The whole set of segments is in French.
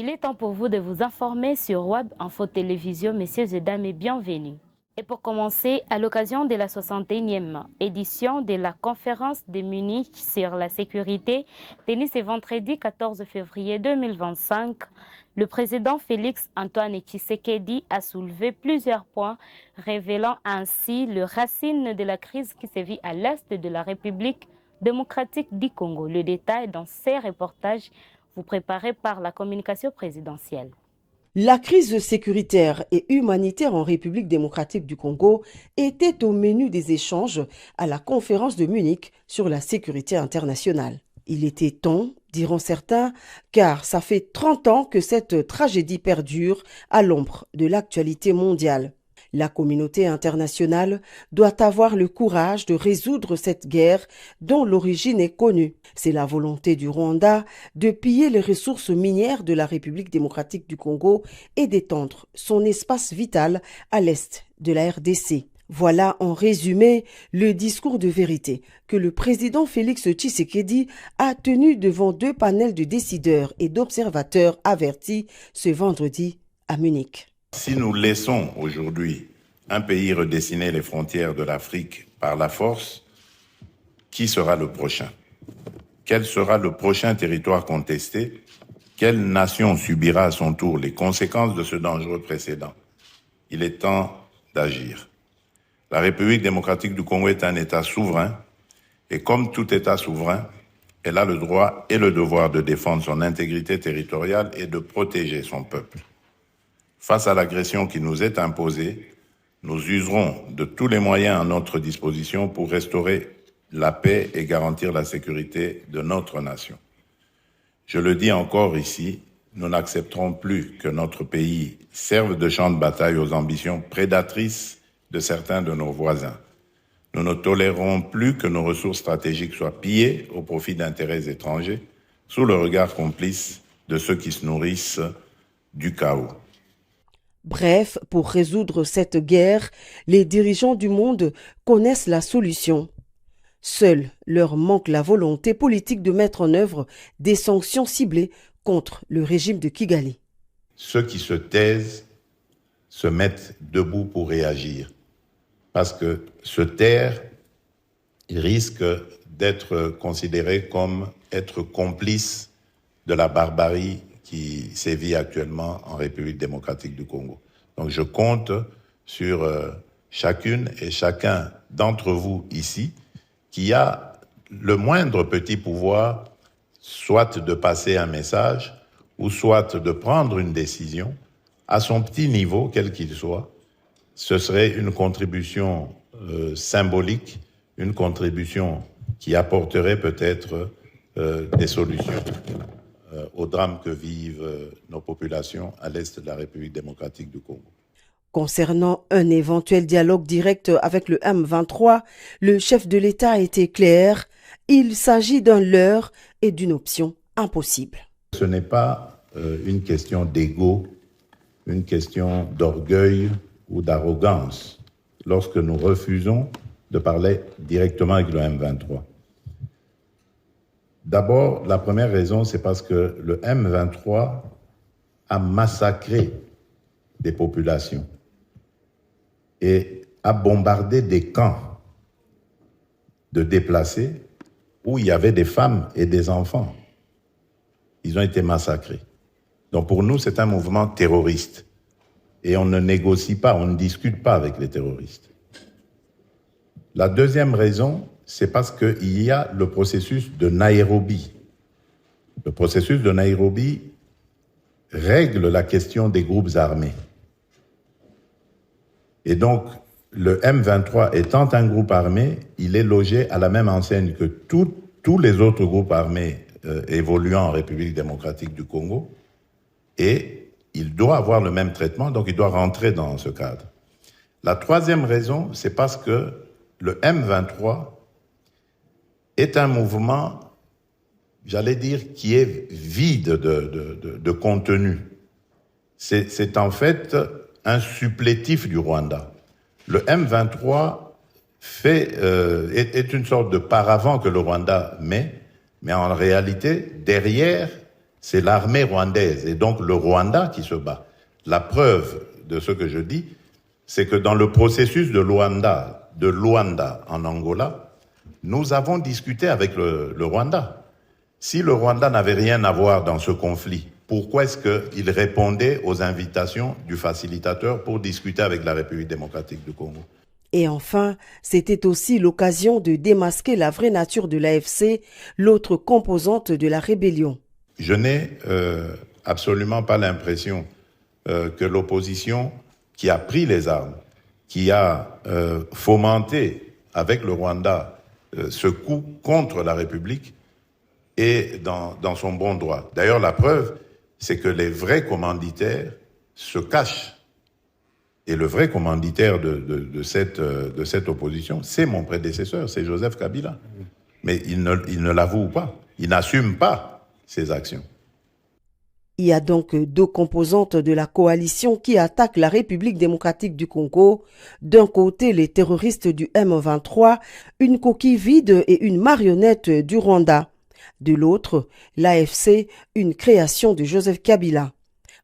Il est temps pour vous de vous informer sur Web Info Télévision, messieurs et dames, et bienvenue. Et pour commencer, à l'occasion de la 61e édition de la conférence de Munich sur la sécurité, tenue ce vendredi 14 février 2025, le président Félix Antoine Tshisekedi a soulevé plusieurs points, révélant ainsi les racines de la crise qui sévit à l'est de la République démocratique du Congo. Le détail dans ces reportages vous préparés par la communication présidentielle. La crise sécuritaire et humanitaire en République démocratique du Congo était au menu des échanges à la conférence de Munich sur la sécurité internationale. Il était temps, diront certains, car ça fait 30 ans que cette tragédie perdure à l'ombre de l'actualité mondiale. La communauté internationale doit avoir le courage de résoudre cette guerre dont l'origine est connue. C'est la volonté du Rwanda de piller les ressources minières de la République démocratique du Congo et d'étendre son espace vital à l'est de la RDC. Voilà en résumé le discours de vérité que le président Félix Tshisekedi a tenu devant 2 panels de décideurs et d'observateurs avertis ce vendredi à Munich. Si nous laissons aujourd'hui un pays redessiner les frontières de l'Afrique par la force, qui sera le prochain? Quel sera le prochain territoire contesté? Quelle nation subira à son tour les conséquences de ce dangereux précédent? Il est temps d'agir. La République démocratique du Congo est un État souverain et comme tout État souverain, elle a le droit et le devoir de défendre son intégrité territoriale et de protéger son peuple. Face à l'agression qui nous est imposée, nous userons de tous les moyens à notre disposition pour restaurer la paix et garantir la sécurité de notre nation. Je le dis encore ici, nous n'accepterons plus que notre pays serve de champ de bataille aux ambitions prédatrices de certains de nos voisins. Nous ne tolérerons plus que nos ressources stratégiques soient pillées au profit d'intérêts étrangers, sous le regard complice de ceux qui se nourrissent du chaos. Bref, pour résoudre cette guerre, les dirigeants du monde connaissent la solution. Seul leur manque la volonté politique de mettre en œuvre des sanctions ciblées contre le régime de Kigali. Ceux qui se taisent se mettent debout pour réagir. Parce que se taire, il risque d'être considéré comme être complice de la barbarie qui sévit actuellement en République démocratique du Congo. Donc je compte sur chacune et chacun d'entre vous ici qui a le moindre petit pouvoir, soit de passer un message ou soit de prendre une décision à son petit niveau, quel qu'il soit. Ce serait une contribution symbolique, une contribution qui apporterait peut-être des solutions au drame que vivent nos populations à l'est de la République démocratique du Congo. Concernant un éventuel dialogue direct avec le M23, le chef de l'État a été clair, il s'agit d'un leurre et d'une option impossible. Ce n'est pas une question d'ego, une question d'orgueil ou d'arrogance lorsque nous refusons de parler directement avec le M23. D'abord, la première raison, c'est parce que le M23 a massacré des populations et a bombardé des camps de déplacés où il y avait des femmes et des enfants. Ils ont été massacrés. Donc pour nous, c'est un mouvement terroriste. Et on ne négocie pas, on ne discute pas avec les terroristes. La deuxième raison, c'est parce qu'il y a le processus de Nairobi. Le processus de Nairobi règle la question des groupes armés. Et donc, le M23 étant un groupe armé, il est logé à la même enseigne que tous les autres groupes armés évoluant en République démocratique du Congo. Et il doit avoir le même traitement, donc il doit rentrer dans ce cadre. La troisième raison, c'est parce que le M23 est un mouvement, j'allais dire, qui est vide de contenu. C'est en fait un supplétif du Rwanda. Le M23 est une sorte de paravent que le Rwanda met, mais en réalité, derrière, c'est l'armée rwandaise et donc le Rwanda qui se bat. La preuve de ce que je dis, c'est que dans le processus de Luanda en Angola, nous avons discuté avec le Rwanda. Si le Rwanda n'avait rien à voir dans ce conflit, pourquoi est-ce qu'il répondait aux invitations du facilitateur pour discuter avec la République démocratique du Congo? Et enfin, c'était aussi l'occasion de démasquer la vraie nature de l'AFC, l'autre composante de la rébellion. Je n'ai absolument pas l'impression que l'opposition qui a pris les armes, qui a fomenté avec le Rwanda ce coup contre la République, est dans son bon droit. D'ailleurs, la preuve, c'est que les vrais commanditaires se cachent. Et le vrai commanditaire de cette opposition, c'est mon prédécesseur, c'est Joseph Kabila. Mais il ne l'avoue pas, il n'assume pas ses actions. Il y a donc deux composantes de la coalition qui attaquent la République démocratique du Congo. D'un côté, les terroristes du M23, une coquille vide et une marionnette du Rwanda. De l'autre, l'AFC, une création de Joseph Kabila.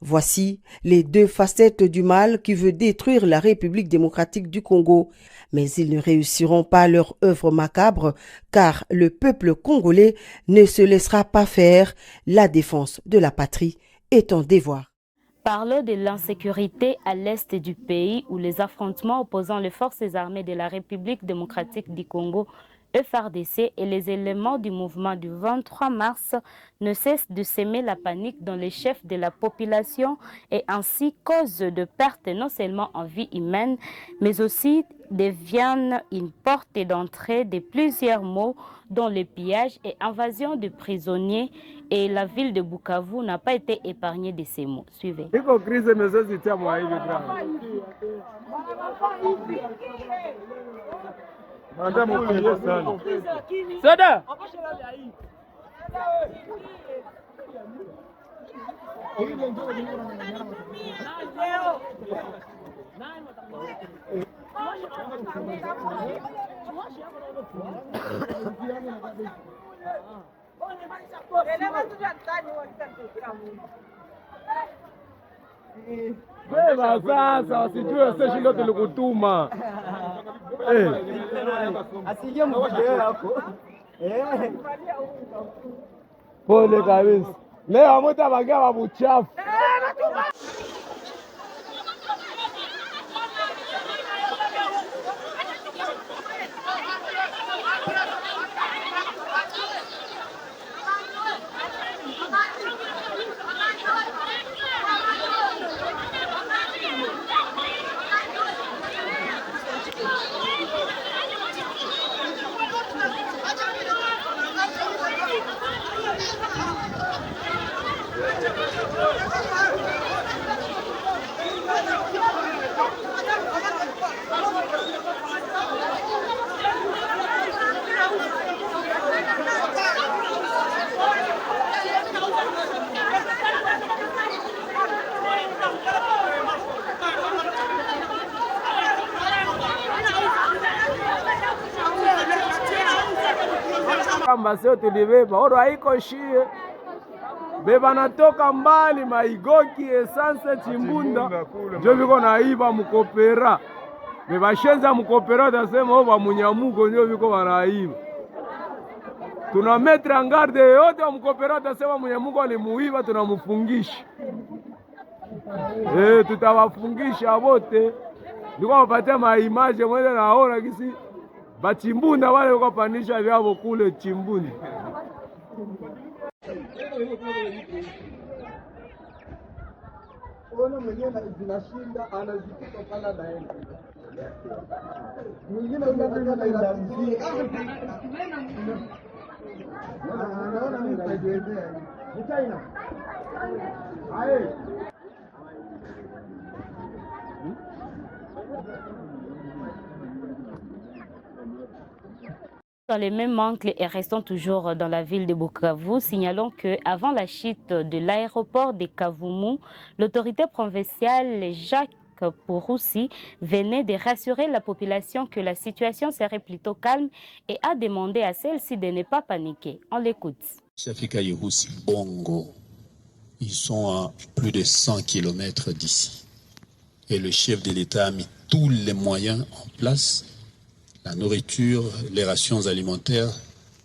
Voici les deux facettes du mal qui veut détruire la République démocratique du Congo. Mais ils ne réussiront pas leur œuvre macabre, car le peuple congolais ne se laissera pas faire. La défense de la patrie est un devoir. Parlons de l'insécurité à l'est du pays où les affrontements opposant les forces armées de la République démocratique du Congo FARDC et les éléments du mouvement du 23 mars ne cessent de semer la panique dans les chefs de la population et ainsi cause de pertes non seulement en vie humaine, mais aussi deviennent une porte d'entrée de plusieurs maux dont le pillage et invasion de prisonniers, et la ville de Bukavu n'a pas été épargnée de ces maux. Suivez. Soda! Beba sasa sijue sasa ndio tulikutuma. Asije mvideo yako. Pole kabisa. Leo mtabaga babuchafu. Kamba sio tulibeba oro haiko shie beba natoka mbali maigoki essence chimbunda ndio viko naiba mkopera beba shenza mkopera tasema oba munyamugo ndio viko wanaiba. Tuna mettre en garde yote mkopera tasema munyamugo alimuiba, tunamfungisha. Tutawafungisha wote. Ndiko wapatia maimage mwende naona kisi bachimbunda wale wakapanisha vyao kule chimbunda. Ona mwenyewe zinashinda anazikuta pala naenda. Mwingine unataka na mzee. Anaona mimi najiendea. Ni China. Aye. Dans les mêmes angles et restons toujours dans la ville de Bukavu, signalons qu'avant la chute de l'aéroport de Kavumu, l'autorité provinciale Jacques Pouroussi venait de rassurer la population que la situation serait plutôt calme et a demandé à celle-ci de ne pas paniquer. On l'écoute. Shafika Yehusi Bongo Ils sont à plus de 100 km d'ici. Et le chef de l'État a mis tous les moyens en place. La nourriture, les rations alimentaires,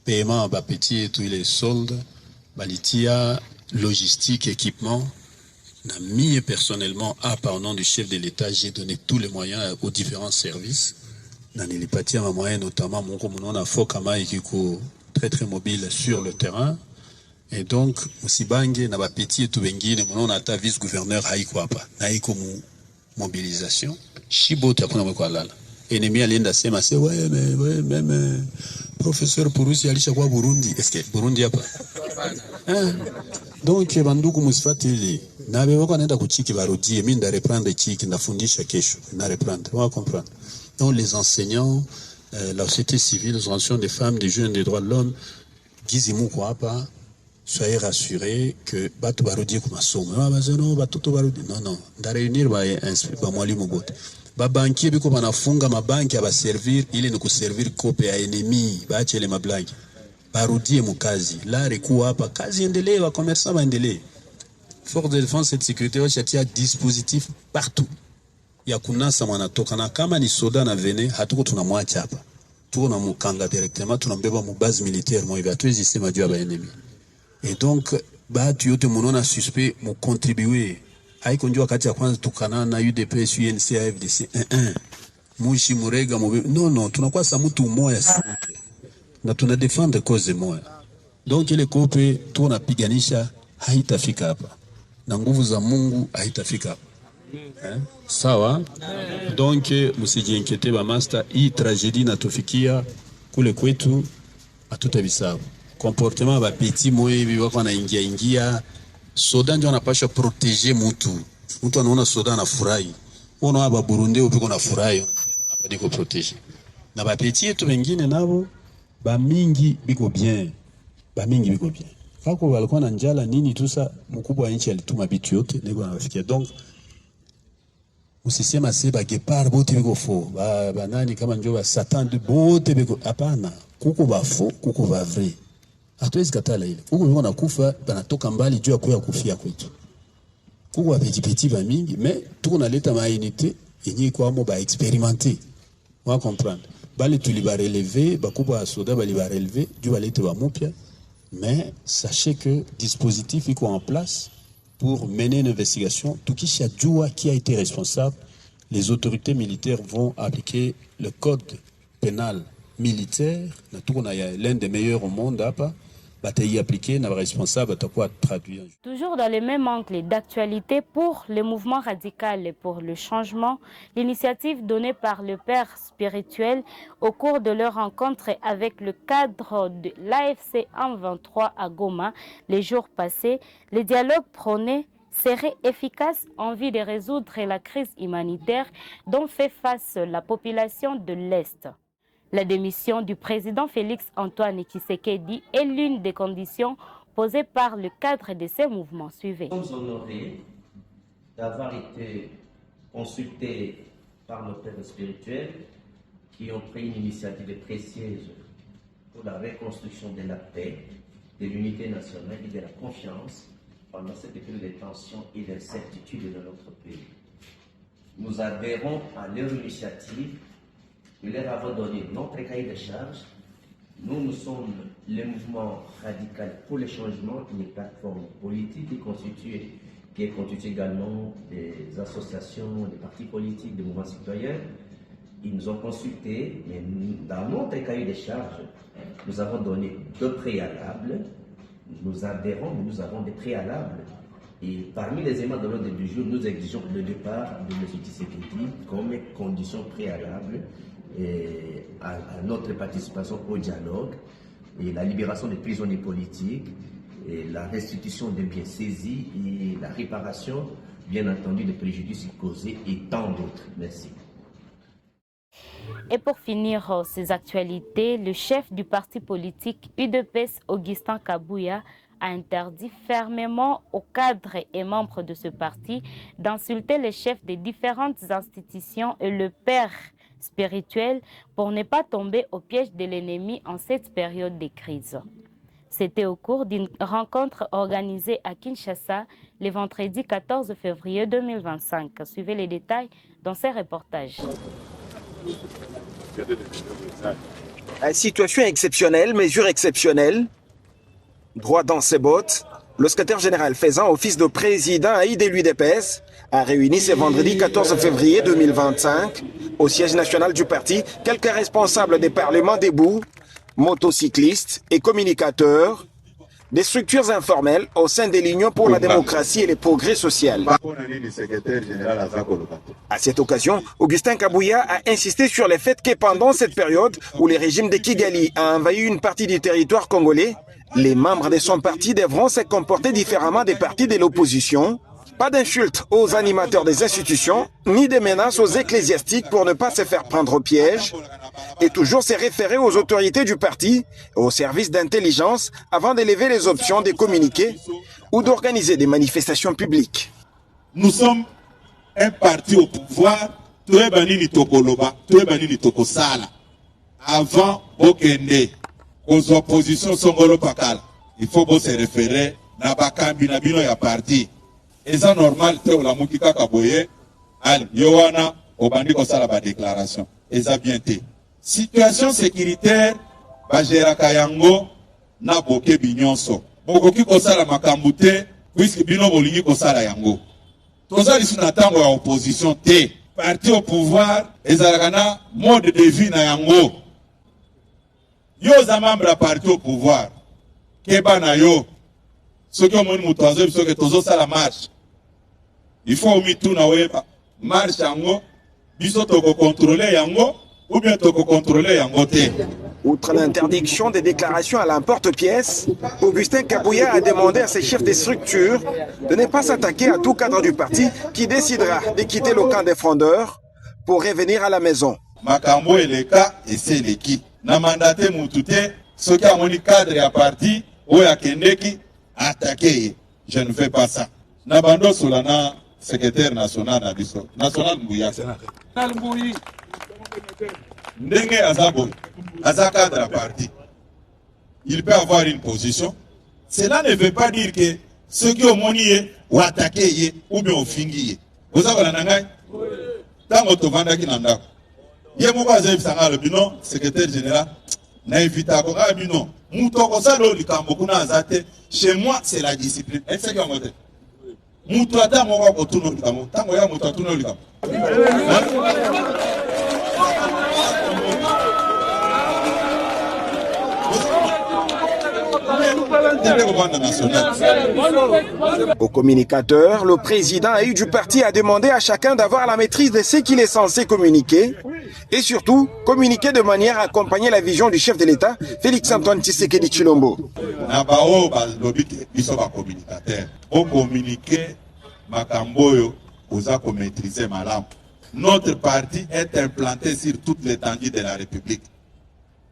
paiement à Bapeti et tous les soldes, Balitia, logistique, équipement. N'a mis personnellement, par nom du chef de l'État, j'ai donné tous les moyens aux différents services. Dans les parties à moyens, notamment, mon communauté, on a Fokama et Kiko très mobile sur le terrain. Et donc, Moussibange, Nabapeti et Toubengine, on a ta vice-gouverneur Haïkwapa, Naïko mobilisation. Chibo, tu as qu'on a quoi là. Ennemi à l'Inde, c'est ouais, mais même professeur Pouroussi, Ali Chakwa Burundi. Est-ce que Burundi a pas? Donc, Banduku Mousfatili, Nabe Wakanenda Kuchiki Barodi, mine de reprendre Chiki, na fundisha kesho, na reprendre, on va comprendre. Donc, les enseignants, la société civile, les organisations des femmes, des jeunes, des droits de l'homme, Gizimu Kwapa, soyez rassurés que Batu Barodi Kumasomo. Non, da réunir ba mwalimu bote. Ba banki biko banafunga mabanki abaservir ili ni kuservir kope ya enemi, baachele mablagi. Barudie mukazi. La reku hapa kazi endelee, wa commerçant baendelee. Force de défense et de sécurité wachatia dispositif partout. Ya kunasa mwanatoka na kama ni soda na vene hatuko tunamwacha hapa. Tuko na mukanga directement tunambeba mu base militaire mo hivi hatuwezi sema juu ya baenemi. Et donc batu yote munona suspect mu contribuer. Haiko njua kati ya kwanza tukana na UDPS UNC AFDC Mushi Murega non tunakuwa sa mtu umoja sana na tunadefendre cause moja. Donc ile kope tunapiganisha haitafika hapa na nguvu za Mungu haitafika hapa. Sawa? Donc msijiinquiete ba master, hii tragedie natufikia kule kwetu hatutavisahau. Comportement ba petit moyo wako ingia soda ndio anapasha protéger mtu. Mtu anaona soda anafurahi. Unaona hapa Burundi upiko na furahi. Hapa niko protéger. Na ba petit yetu wengine nabo ba mingi biko bien. Fako walikuwa na njala nini tusa mkubwa wa nchi alituma bitu yote niko anafikia. Donc usisema seba gepard bote biko fo. Ba nani kama njoo ba satan de bote biko hapana. Kuko ba fo, kuko ba vrai. Hatuwezi katala ile. Huko mimi nakufa banatoka mbali juu ya kuya kufia kwetu. Kuko wa petit ba mingi mais tuko naleta maunité yenye kwa mo ba expérimenter. On va comprendre. Bali tuliba relever, bakubwa soda bali ba relever, juu balete ba mupya. Mais sachez que dispositif est en place pour mener une investigation. Tukisha jua qui a été responsable, les autorités militaires vont appliquer le code pénal militaire. L'un des meilleurs au monde hapa. Bataille appliquée, n'a responsable traduire. Toujours dans le même angle d'actualité, pour le mouvement radical et pour le changement, l'initiative donnée par le père spirituel au cours de leur rencontre avec le cadre de l'AFC 123 à Goma les jours passés, le dialogue prôné serait efficace en vue de résoudre la crise humanitaire dont fait face la population de l'Est. La démission du président Félix Antoine Tshisekedi est l'une des conditions posées par le cadre de ces mouvements. Suivez. Nous sommes honorés d'avoir été consultés par nos pères spirituels qui ont pris une initiative précieuse pour la reconstruction de la paix, de l'unité nationale et de la confiance pendant cette période de tension et d'incertitude de notre pays. Nous adhérons à leur initiative. Nous leur avons donné notre cahier de charges. Nous sommes le mouvement radical pour le changement, une plateforme politique qui est constituée également des associations, des partis politiques, des mouvements citoyens. Ils nous ont consultés, mais dans notre cahier de charges, nous avons donné deux préalables. Nous adhérons, mais nous avons des préalables. Et parmi les éléments de l'ordre du jour, nous exigeons le départ de M. Tshisekedi comme condition préalable à notre participation au dialogue, et la libération des prisonniers politiques, et la restitution des biens saisis et la réparation, bien entendu, des préjudices causés et tant d'autres. Merci. Et pour finir ces actualités, le chef du parti politique UDPS, Augustin Kabouya, a interdit fermement aux cadres et membres de ce parti d'insulter les chefs des différentes institutions et le père spirituel pour ne pas tomber au piège de l'ennemi en cette période de crise. C'était au cours d'une rencontre organisée à Kinshasa le vendredi 14 février 2025. Suivez les détails dans ces reportages. Situation exceptionnelle, mesure exceptionnelle. Droit dans ses bottes, le secrétaire général faisant office de président Aïd l'UDPS a réuni ce vendredi 14 février 2025 au siège national du parti quelques responsables des parlements debout, motocyclistes et communicateurs, des structures informelles au sein de l'Union pour la démocratie et le progrès social. À cette occasion, Augustin Kabouya a insisté sur le fait que pendant cette période où le régime de Kigali a envahi une partie du territoire congolais, les membres de son parti devront se comporter différemment des partis de l'opposition. Pas d'insultes aux animateurs des institutions, ni de menaces aux ecclésiastiques pour ne pas se faire prendre au piège, et toujours se référer aux autorités du parti et aux services d'intelligence avant d'élever les options de communiquer ou d'organiser des manifestations publiques. Nous sommes un parti au pouvoir, avant Bokende, aux oppositions Songolo Pakal, il faut se référer à Bakambi Nabino ya parti. Et ça normal, te la mukika kaboye, al yowana, obandi kosala ba déclaration. Et ça bien te. Situation sécuritaire, bajera kayango, na boke binyonso. Bokoki kosala makambute, puisque bino bolingi kosala yango. Toza lisu na tango ya opposition te. Parti au pouvoir, ezalakana mode de vie na yango. Yo za membre ya parti au pouvoir. Keba na yo. Ceux qui ont mon moutoise, ceux qui ont la marche. Il faut au mitou na weba. Marche yango. Biso toko contrôler yango. Ou bien toko contrôler yango te. Outre l'interdiction des déclarations à l'emporte-pièce, Augustin Kabouya a demandé à ses chefs de structure de ne pas s'attaquer à tout cadre du parti qui décidera de quitter le camp des frondeurs pour revenir à la maison. Makambo et les cas, et c'est l'équipe. Na mandaté moutouté, ceux qui ont mon cadre à parti, ou à Kendeki, attaquer. Je ne fais pas ça. Nabando Solana, secrétaire national d'Abisso. National Mbouya. National Mbouya. Ndenge Azabo, Azaka de la partie, il peut avoir une position. Cela ne veut pas dire que ceux qui ont monié ou attaqué ou bien au fingi. Vous avez la nangai? Dans votre vanda qui n'en a. Yemouba Zeb Sanga le binon, secrétaire général, n'a évité à Koga binon. Moutoko Salo, Likambokuna Azate, chez moi c'est la discipline. Est-ce qu'il y a un côté? Moutouata Moga Kotuno Likamo, Tangoya Moutatuno Likamo. Au communicateur, le président du parti a demandé à chacun d'avoir la maîtrise de ce qu'il est censé communiquer et surtout communiquer de manière à accompagner la vision du chef de l'État, Félix-Antoine Tshisekedi Tshilombo. Notre parti est implanté sur toute l'étendue de la République.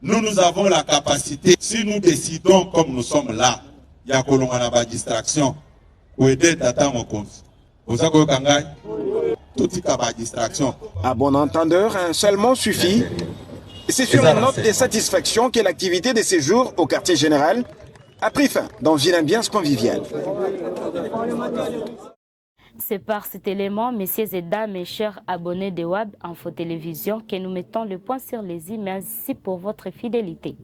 Nous avons la capacité, si nous décidons comme nous sommes là, il y a une distraction. Pour aider Tata Mokonzi. Vous avez tout distraction. À bon entendeur, un seul mot suffit. C'est sur une note de satisfaction que l'activité de séjour au quartier général a pris fin dans une ambiance conviviale. C'est par cet élément, messieurs et dames et chers abonnés de WAB Info Télévision, que nous mettons le point sur les i. Merci pour votre fidélité.